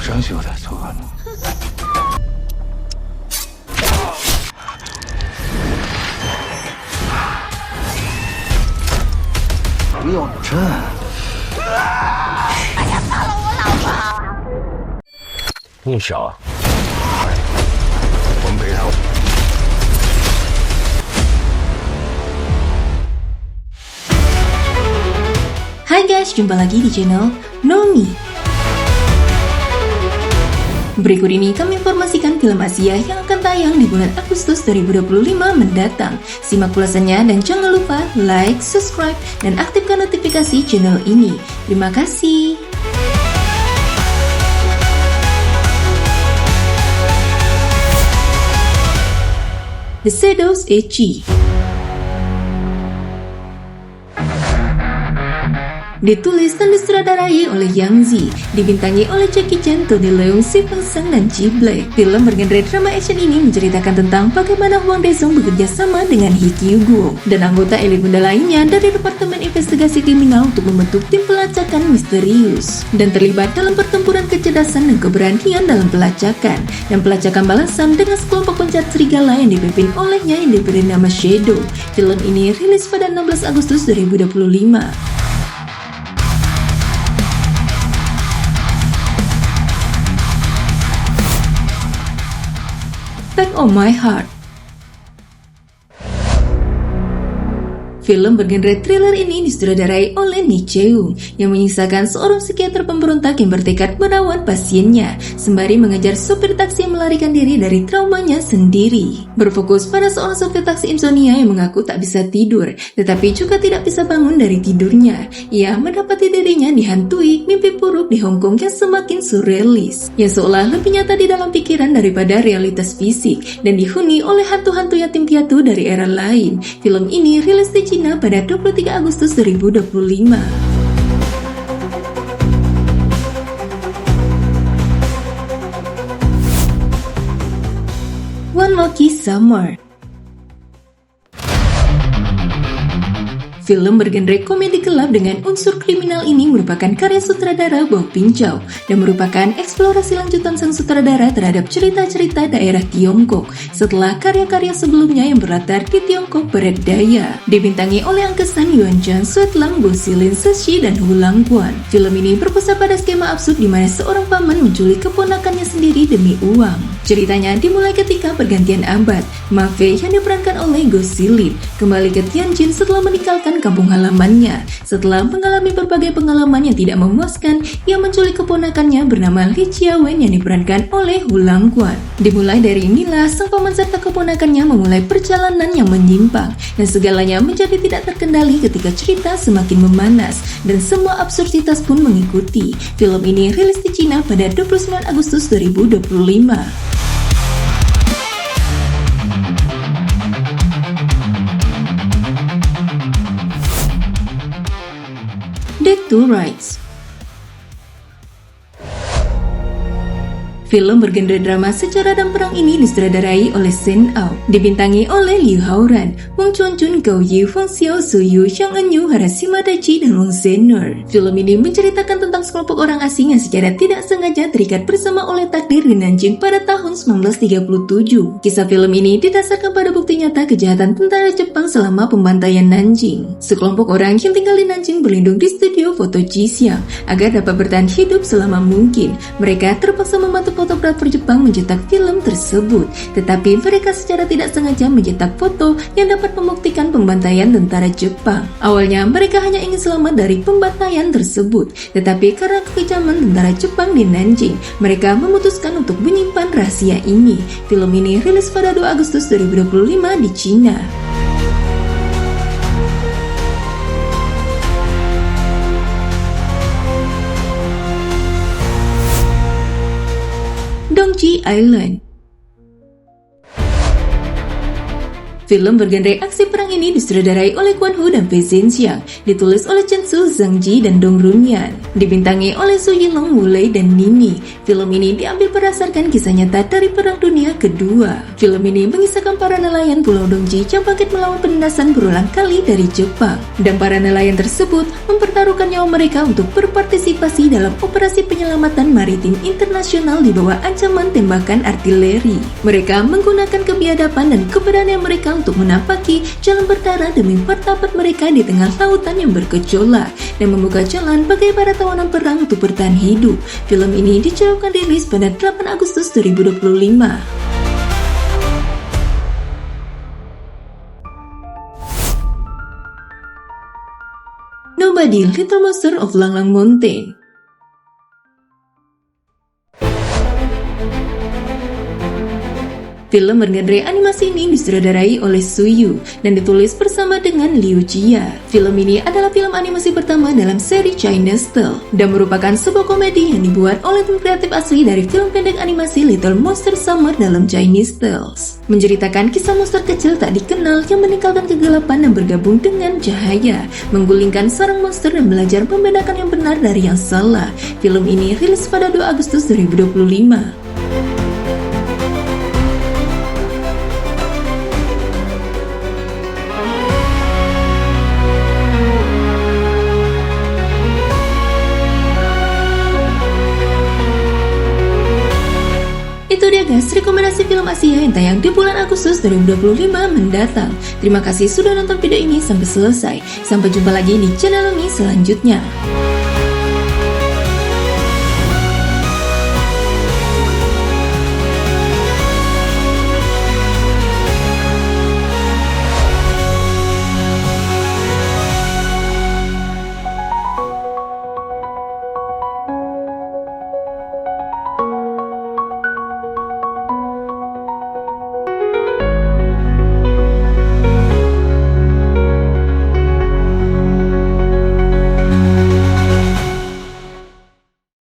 相信我在做噩梦。不要震！大家杀了我老婆！你小啊，我们陪他。Hai guys, jumpa lagi di channel Nomi. Berikut ini kami informasikan film Asia yang akan tayang di bulan Agustus 2025 mendatang. Simak ulasannya dan jangan lupa like, subscribe, dan aktifkan notifikasi channel ini. Terima kasih. The Shadows Ecchi. Ditulis dan disutradarai oleh Yang Zi, dibintangi oleh Jackie Chan, Tony Leung, Si Feng Sang, dan Ji Black. Film bergenre drama action ini menceritakan tentang bagaimana Huang Daesung bekerja sama dengan He Kyu-go dan anggota elit muda lainnya dari Departemen Investigasi Kriminal untuk membentuk tim pelacakan misterius dan terlibat dalam pertempuran kecerdasan dan keberanian dalam pelacakan dan pelacakan balasan dengan sekelompok penjahat serigala yang dipimpin olehnya yang diberi nama Shadow. Film ini rilis pada 16 Agustus 2025. Back on My Heart. Film bergenre thriller ini disutradarai oleh Lee Chae-woong yang menyisakan seorang psikiater pemberontak yang bertekad merawat pasiennya sembari mengejar sopir taksi yang melarikan diri dari traumanya sendiri. Berfokus pada seorang sopir taksi insomnia yang mengaku tak bisa tidur, tetapi juga tidak bisa bangun dari tidurnya. Ia mendapati dirinya dihantui mimpi buruk di Hong Kong yang semakin surrealis, yang seolah lebih nyata di dalam pikiran daripada realitas fisik dan dihuni oleh hantu-hantu yatim piatu dari era lain. Film ini rilis di Cina pada 23 Agustus 2025. One Lucky Summer. Film bergenre komedi gelap dengan unsur kriminal ini merupakan karya sutradara Bao Ping-chow dan merupakan eksplorasi lanjutan sang sutradara terhadap cerita-cerita daerah Tiongkok setelah karya-karya sebelumnya yang berlatar di Tiongkok Barat Daya. Dibintangi oleh angkesan Yuan Zhang, Sweet Lang, Bo Xilin, Cixi, dan Hu Langguan. Film ini berpusat pada skema absurd di mana seorang paman menculik keponakannya sendiri demi uang. Ceritanya dimulai ketika pergantian abad. Ma Fei yang diperankan oleh Go Xilin kembali ke Tianjin setelah meninggalkan kampung halamannya. Setelah mengalami berbagai pengalaman yang tidak memuaskan, ia menculik keponakannya bernama Li Jiawen yang diperankan oleh Hu Langguan. Dimulai dari inilah sang paman serta keponakannya memulai perjalanan yang menyimpang dan segalanya menjadi tidak terkendali ketika cerita semakin memanas dan semua absurditas pun mengikuti. Film ini rilis di Cina pada 29 Agustus 2025. Dead to Rights. Film bergenre drama sejarah dan perang ini disutradarai oleh Shen Ao, dibintangi oleh Liu Haoran, Wang Chuanjun, Gao Yu, Feng Xiao, Su Yu, Xiang Enyu, Harashima Daichi, dan Wang Zhenor. Film ini menceritakan tentang sekelompok orang asing yang secara tidak sengaja terikat bersama oleh takdir di Nanjing pada tahun 1937. Kisah film ini didasarkan pada bukti nyata kejahatan tentara Jepang selama pembantaian Nanjing. Sekelompok orang yang tinggal di Nanjing berlindung di studio foto Jixiang agar dapat bertahan hidup selama mungkin. Mereka terpaksa membantu fotografer Jepang mencetak film tersebut, tetapi mereka secara tidak sengaja mencetak foto yang dapat membuktikan pembantaian tentara Jepang. Awalnya mereka hanya ingin selamat dari pembantaian tersebut, tetapi karena kekejaman tentara Jepang di Nanjing, mereka memutuskan untuk menyimpan rahasia ini. Film ini rilis pada 2 Agustus 2025 di Cina. Dongji Island. Film bergenre aksi perang ini disutradarai oleh Kwon Ho dan Fei Zhenxiang, ditulis oleh Chen Su, Zhang Ji, dan Dong Runyan, dibintangi oleh Su Yilong, Wu Lei, dan Nini. Film ini diambil berdasarkan kisah nyata dari Perang Dunia Kedua. Film ini mengisahkan para nelayan Pulau Dongji yang bangkit melawan penindasan berulang kali dari Jepang, dan para nelayan tersebut mempertaruhkan nyawa mereka untuk berpartisipasi dalam operasi penyelamatan maritim internasional di bawah ancaman tembakan artileri. Mereka menggunakan kebiadaban dan keberanian mereka untuk menapaki jalan berdarah demi martabat mereka di tengah lautan yang bergejolak dan membuka jalan bagi para tawanan perang untuk bertahan hidup. Film ini dijadwalkan rilis pada 8 Agustus 2025. Nobody, Little Monster of Lang Lang Mountain. Film bergenre animasi ini disutradarai oleh Su Yu dan ditulis bersama dengan Liu Jia. Film ini adalah film animasi pertama dalam seri Chinese Tale dan merupakan sebuah komedi yang dibuat oleh tim kreatif asli dari film pendek animasi Little Monster Summer dalam Chinese Tales. Menceritakan kisah monster kecil tak dikenal yang meninggalkan kegelapan dan bergabung dengan cahaya, menggulingkan sarang monster dan belajar membedakan yang benar dari yang salah. Film ini rilis pada 2 Agustus 2025. Itu dia guys, rekomendasi film Asia yang tayang di bulan Agustus 2025 mendatang. Terima kasih sudah nonton video ini sampai selesai. Sampai jumpa lagi di channel ini selanjutnya.